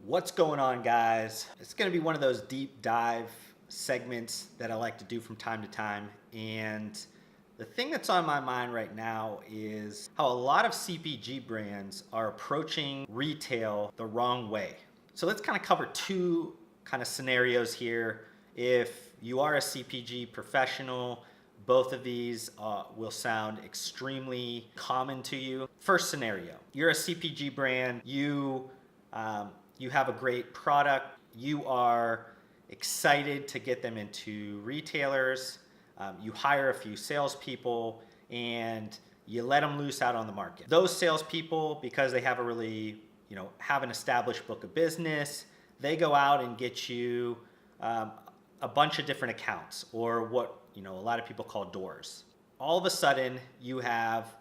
What's going on, guys? It's going to be one of those deep dive segments that I like to do from time to time. And the thing that's on my mind right now is how a lot of CPG brands are approaching retail the wrong way. So let's kind of cover two kind of scenarios here. If you are a CPG professional, both of these will sound extremely common to you. First scenario, you're a CPG brand, you have a great product, you are excited to get them into retailers, you hire a few salespeople, and you let them loose out on the market. Those salespeople, because they have have an established book of business, they go out and get you a bunch of different accounts, or what a lot of people call doors. All of a sudden, you have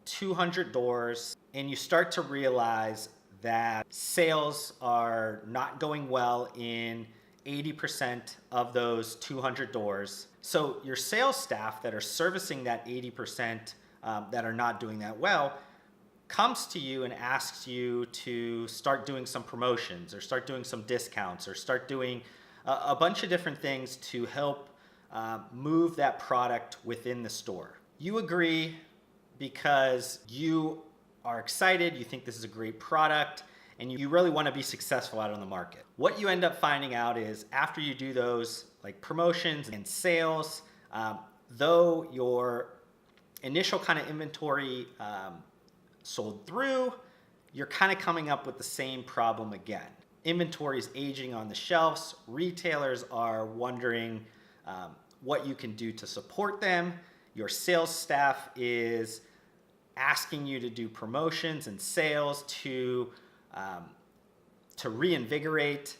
200 doors, and you start to realize that sales are not going well in 80% of those 200 doors. So your sales staff that are servicing that 80% that are not doing that well comes to you and asks you to start doing some promotions, or start doing some discounts, or start doing a bunch of different things to help move that product within the store. You agree because you are excited, you think this is a great product, and you really want to be successful out on the market. What you end up finding out is after you do those like promotions and sales, though your initial kind of inventory sold through, you're kind of coming up with the same problem again. Inventory is aging on the shelves. Retailers are wondering what you can do to support them. Your sales staff is asking you to do promotions and sales to reinvigorate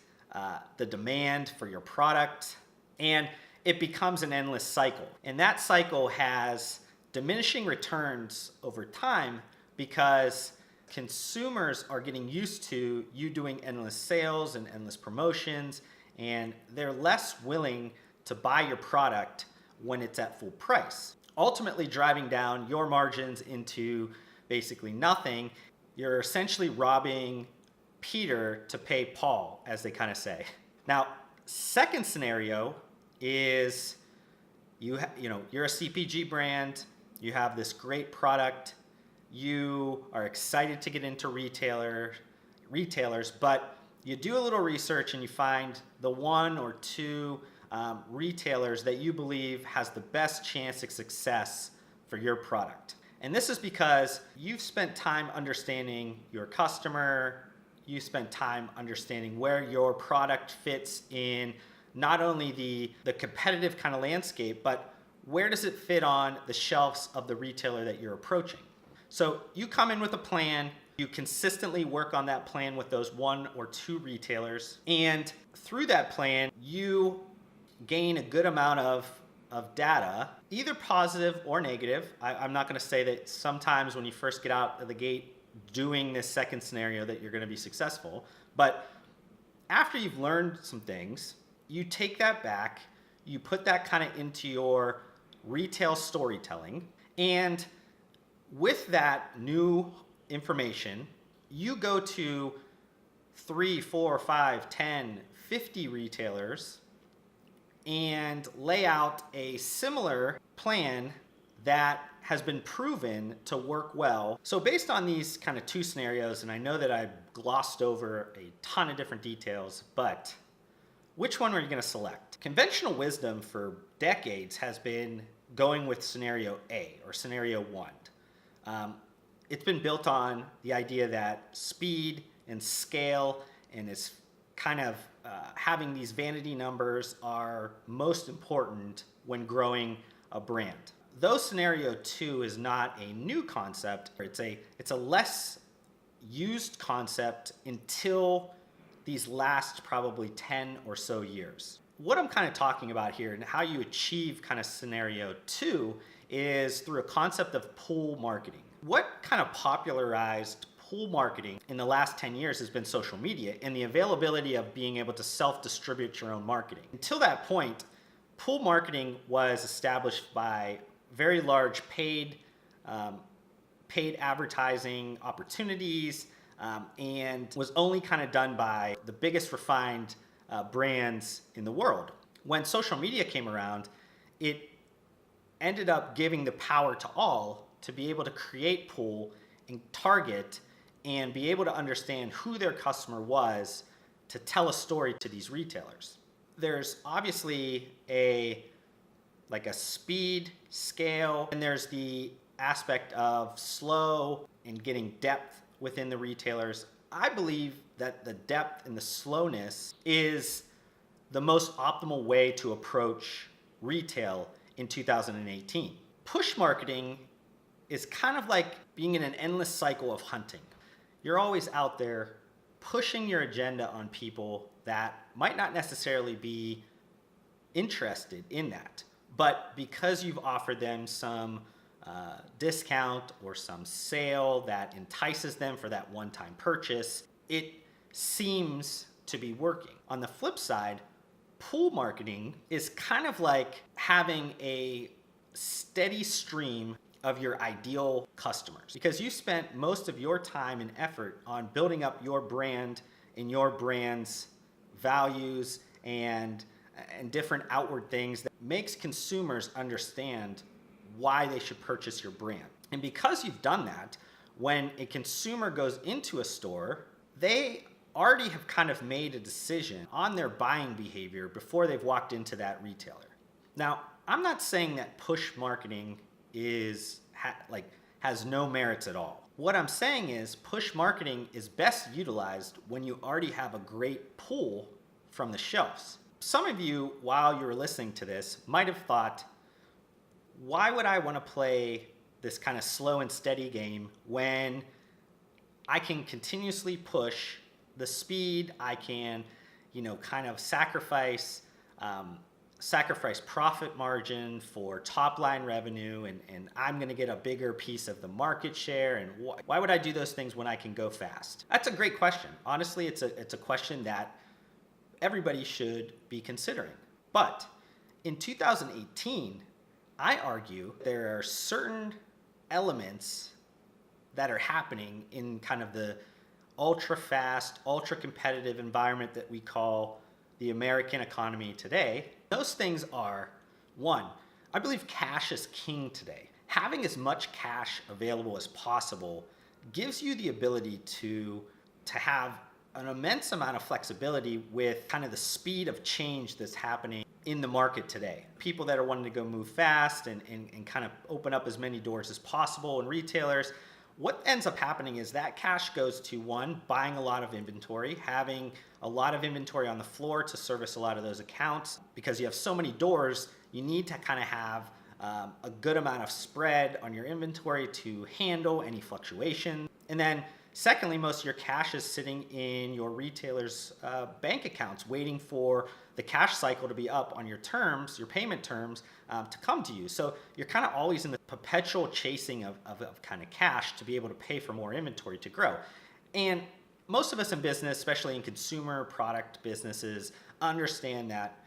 the demand for your product. And it becomes an endless cycle. And that cycle has diminishing returns over time because consumers are getting used to you doing endless sales and endless promotions, and they're less willing to buy your product when it's at full price, ultimately driving down your margins into basically nothing. You're essentially robbing Peter to pay Paul, as they kind of say. Now, second scenario is you're a CPG brand, you have this great product, you are excited to get into retailers, but you do a little research and you find the one or two retailers that you believe has the best chance of success for your product. And this is because you've spent time understanding your customer, you spent time understanding where your product fits in not only the competitive kind of landscape, but where does it fit on the shelves of the retailer that you're approaching. So you come in with a plan, you consistently work on that plan with those one or two retailers, and through that plan, you gain a good amount of data, either positive or negative. I'm not going to say that sometimes when you first get out of the gate doing this second scenario that you're going to be successful, but after you've learned some things, you take that back, you put that kind of into your retail storytelling, and with that new information, you go to 3, 4, 5, 10, 50 retailers and lay out a similar plan that has been proven to work well. So based on these kind of two scenarios, and I know that I glossed over a ton of different details, but which one are you going to select? Conventional wisdom for decades has been going with scenario A, or scenario 1. It's been built on the idea that speed and scale and is kind of having these vanity numbers are most important when growing a brand. Though scenario 2 is not a new concept, it's a less used concept until these last probably 10 or so years. What I'm kind of talking about here and how you achieve kind of scenario 2 is through a concept of pull marketing. What kind of popularized pull marketing in the last 10 years has been social media and the availability of being able to self-distribute your own marketing. Until that point, pull marketing was established by very large paid advertising opportunities and was only kind of done by the biggest refined brands in the world. When social media came around, it ended up giving the power to all to be able to create pull and target and be able to understand who their customer was to tell a story to these retailers. There's obviously a speed, scale, and there's the aspect of slow and getting depth within the retailers. I believe that the depth and the slowness is the most optimal way to approach retail in 2018. Push marketing is kind of like being in an endless cycle of hunting. You're always out there pushing your agenda on people that might not necessarily be interested in that. But because you've offered them some discount or some sale that entices them for that one-time purchase, it seems to be working. On the flip side, pull marketing is kind of like having a steady stream of your ideal customers, because you spent most of your time and effort on building up your brand and your brand's values and different outward things that makes consumers understand why they should purchase your brand. And because you've done that, when a consumer goes into a store, they already have kind of made a decision on their buying behavior before they've walked into that retailer. Now, I'm not saying that push marketing has no merits at all. What I'm saying is push marketing is best utilized when you already have a great pull from the shelves. Some of you, while you were listening to this, might have thought, why would I want to play this kind of slow and steady game when I can continuously push the speed, I can, kind of sacrifice profit margin for top line revenue, and I'm going to get a bigger piece of the market share, and why would I do those things when I can go fast? That's a great question. Honestly, it's a question that everybody should be considering. But in 2018, I argue there are certain elements that are happening in kind of the ultra fast, ultra competitive environment that we call the American economy today. Those things are, one, I believe cash is king today. Having as much cash available as possible gives you the ability to have an immense amount of flexibility with kind of the speed of change that's happening in the market today. People that are wanting to go move fast and kind of open up as many doors as possible, and retailers, what ends up happening is that cash goes to, one, buying a lot of inventory, having a lot of inventory on the floor to service a lot of those accounts. Because you have so many doors, you need to kind of have a good amount of spread on your inventory to handle any fluctuation. And then secondly, most of your cash is sitting in your retailers' bank accounts, waiting for the cash cycle to be up on your terms, your payment terms, to come to you. So you're kind of always in the perpetual chasing of kind of cash to be able to pay for more inventory to grow. And most of us in business, especially in consumer product businesses, understand that,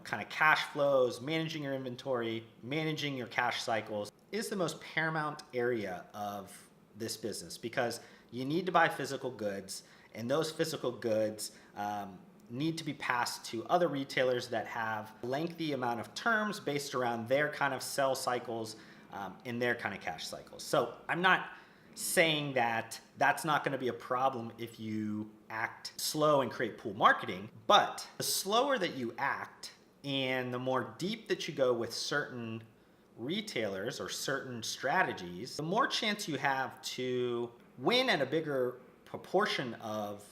kind of cash flows, managing your inventory, managing your cash cycles is the most paramount area of this business, because you need to buy physical goods, and those physical goods need to be passed to other retailers that have lengthy amount of terms based around their kind of sell cycles and their kind of cash cycles. So I'm not saying that that's not going to be a problem if you act slow and create pull marketing, but the slower that you act and the more deep that you go with certain retailers or certain strategies, the more chance you have to win at a bigger proportion of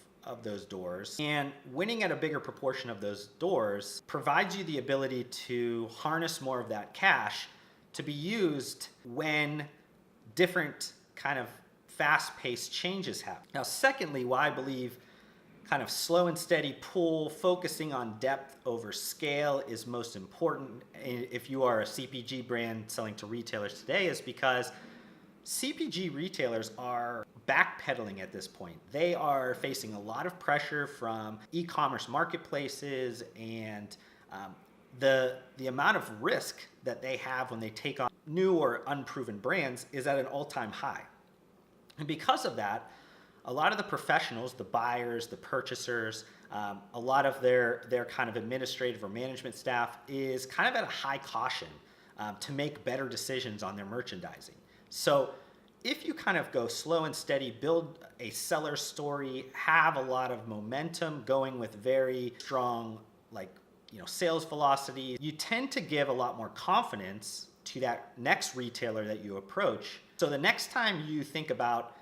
those doors. And winning at a bigger proportion of those doors provides you the ability to harness more of that cash to be used when different kind of fast-paced changes happen. Now, secondly, why I believe kind of slow and steady pull, focusing on depth over scale is most important if you are a CPG brand selling to retailers today, is because CPG retailers are backpedaling at this point. They are facing a lot of pressure from e-commerce marketplaces, and the amount of risk that they have when they take on new or unproven brands is at an all-time high. And because of that, a lot of the professionals, the buyers, the purchasers, a lot of their kind of administrative or management staff is kind of at a high caution to make better decisions on their merchandising. So if you kind of go slow and steady, build a seller story, have a lot of momentum going with very strong sales velocity, you tend to give a lot more confidence to that next retailer that you approach. So the next time you think about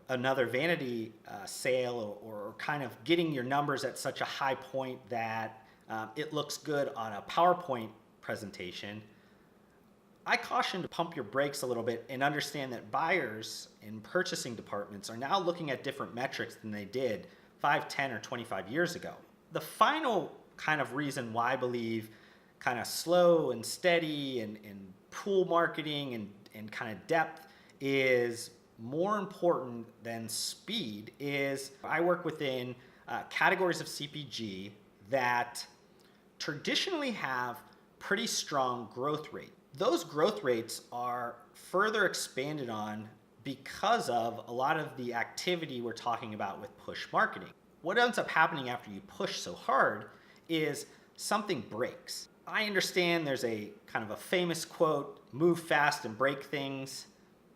another vanity sale or kind of getting your numbers at such a high point that it looks good on a PowerPoint presentation, I caution to pump your brakes a little bit and understand that buyers in purchasing departments are now looking at different metrics than they did 5, 10, or 25 years ago. The final kind of reason why I believe kind of slow and steady and pool marketing and kind of depth is more important than speed is I work within categories of CPG that traditionally have pretty strong growth rate. Those growth rates are further expanded on because of a lot of the activity we're talking about with push marketing. What ends up happening after you push so hard is something breaks. I understand there's a kind of a famous quote, move fast and break things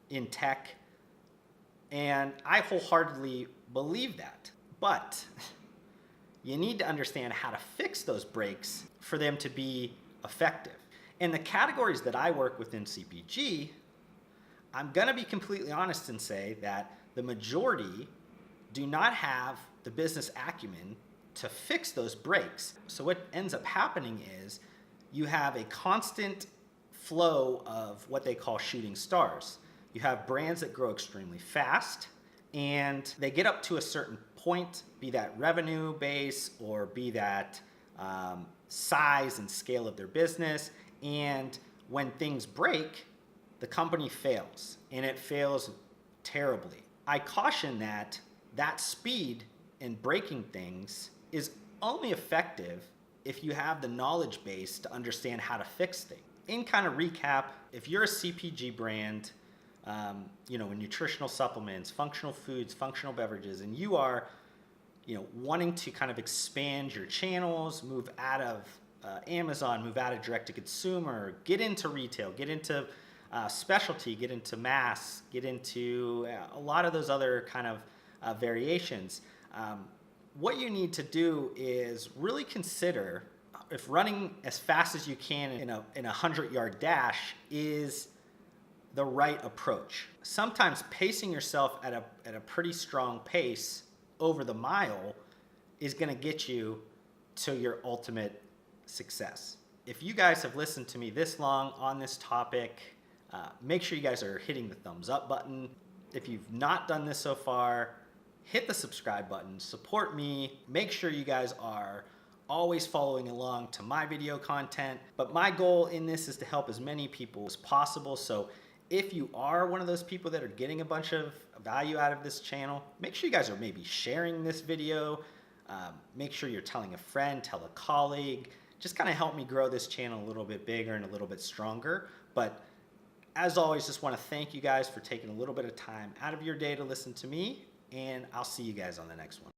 in tech, and I wholeheartedly believe that. But you need to understand how to fix those breaks for them to be effective. In the categories that I work within CPG, I'm gonna be completely honest and say that the majority do not have the business acumen to fix those breaks. So what ends up happening is you have a constant flow of what they call shooting stars. You have brands that grow extremely fast and they get up to a certain point, be that revenue base or be that size and scale of their business. And when things break, the company fails, and it fails terribly. I caution that speed in breaking things is only effective if you have the knowledge base to understand how to fix things. In kind of recap, if you're a CPG brand, in nutritional supplements, functional foods, functional beverages, and you are, wanting to kind of expand your channels, move out of Amazon, move out of direct to consumer, get into retail, get into specialty, get into mass, get into a lot of those other kind of variations. What you need to do is really consider if running as fast as you can in a 100-yard dash is the right approach. Sometimes pacing yourself at a pretty strong pace over the mile is going to get you to your ultimate success. If you guys have listened to me this long on this topic, make sure you guys are hitting the thumbs up button. If you've not done this so far, hit the subscribe button, support me, make sure you guys are always following along to my video content. But my goal in this is to help as many people as possible. So if you are one of those people that are getting a bunch of value out of this channel, make sure you guys are maybe sharing this video. Make sure you're telling a friend, tell a colleague, just kind of help me grow this channel a little bit bigger and a little bit stronger. But as always, just want to thank you guys for taking a little bit of time out of your day to listen to me, and I'll see you guys on the next one.